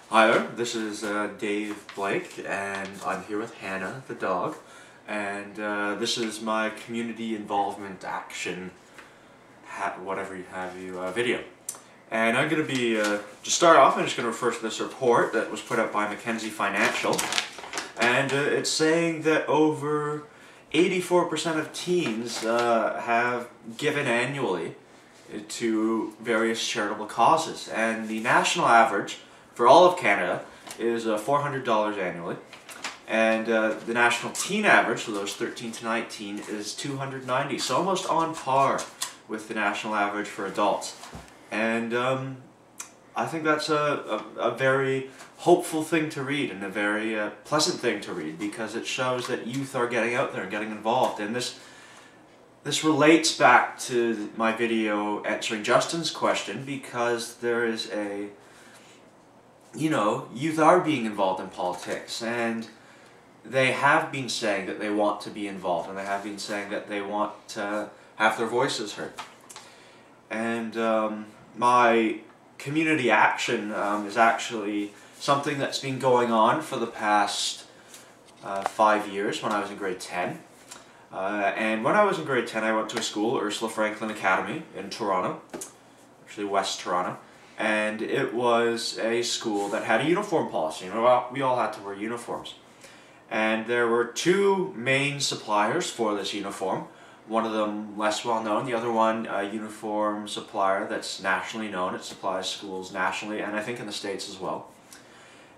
Hi there, this is Dave Blake, and I'm here with Hannah, the dog, and this is my community involvement action, whatever you have video. And I'm going to be, to start off, I'm just going to refer to this report that was put out by Mackenzie Financial, and it's saying that over 84% of teens have given annually to various charitable causes, and the national average for all of Canada is $400 annually, and the national teen average for those 13 to 19 is $290, so almost on par with the national average for adults. And I think that's a very hopeful thing to read, and a very pleasant thing to read, because it shows that youth are getting out there and getting involved. And this relates back to my video answering Justin's question, because there is youth are being involved in politics, and they have been saying that they want to be involved, and they have been saying that they want to have their voices heard. And my community action is actually something that's been going on for the past 5 years when I was in grade 10. And when I was in grade 10, I went to a school, Ursula Franklin Academy in Toronto, actually West Toronto. And it was a school that had a uniform policy. We all had to wear uniforms. And there were two main suppliers for this uniform. One of them less well known, the other one a uniform supplier that's nationally known. It supplies schools nationally, and I think in the States as well.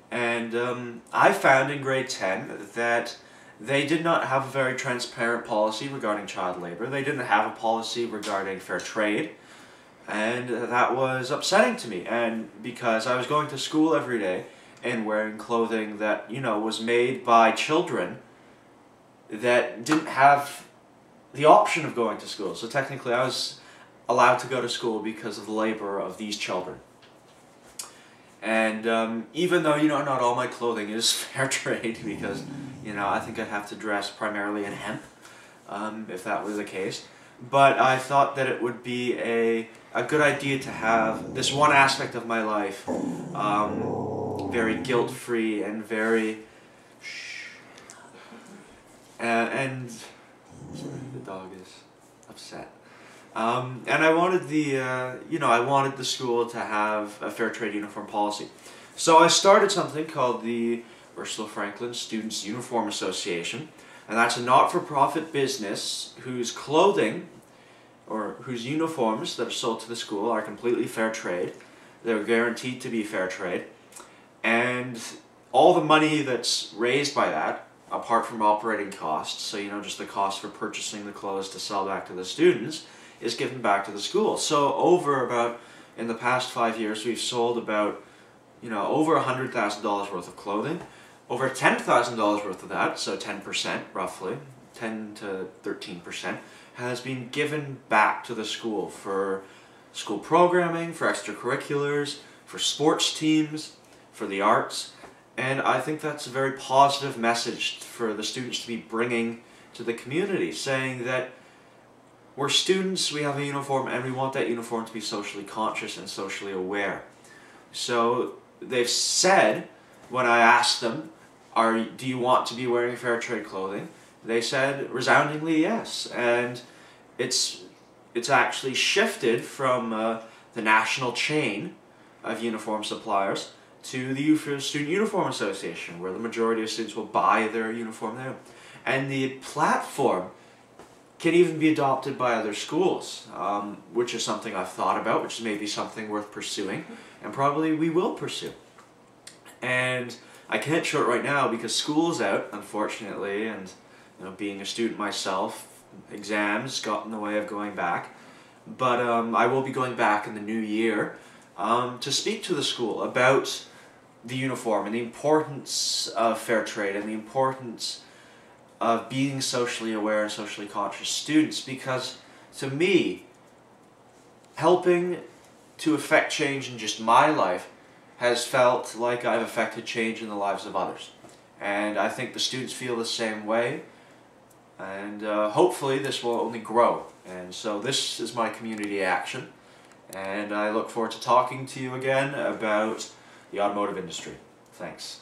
And I found in grade 10 that they did not have a very transparent policy regarding child labor. They didn't have a policy regarding fair trade. And that was upsetting to me, and because I was going to school every day and wearing clothing that, was made by children that didn't have the option of going to school. So technically I was allowed to go to school because of the labor of these children. And even though, not all my clothing is fair trade, because, I think I'd have to dress primarily in hemp, if that was the case. But I thought that it would be a good idea to have this one aspect of my life very guilt-free and very and the dog is upset. And I wanted I wanted the school to have a fair trade uniform policy. So I started something called the Ursula Franklin Students Uniform Association. And that's a not-for-profit business whose clothing, or whose uniforms that are sold to the school, are completely fair trade. They're guaranteed to be fair trade. And all the money that's raised by that, apart from operating costs, so just the cost for purchasing the clothes to sell back to the students, is given back to the school. So in the past 5 years, we've sold about, over $100,000 worth of clothing. Over $10,000 worth of that, so 10% roughly, 10 to 13%, has been given back to the school for school programming, for extracurriculars, for sports teams, for the arts. And I think that's a very positive message for the students to be bringing to the community, saying that we're students, we have a uniform, and we want that uniform to be socially conscious and socially aware. So they've said, when I asked them, do you want to be wearing fair trade clothing? They said resoundingly yes, and it's actually shifted from the national chain of uniform suppliers to the Student Uniform Association, where the majority of students will buy their uniform there. And the platform can even be adopted by other schools, which is something I've thought about, which is maybe something worth pursuing, and probably we will pursue. And I can't show it right now because school's out, unfortunately, and being a student myself, exams got in the way of going back. But I will be going back in the new year to speak to the school about the uniform and the importance of fair trade and the importance of being socially aware and socially conscious students, because to me, helping to affect change in just my life has felt like I've affected change in the lives of others. And I think the students feel the same way, and hopefully this will only grow. And so this is my community action, and I look forward to talking to you again about the automotive industry. Thanks.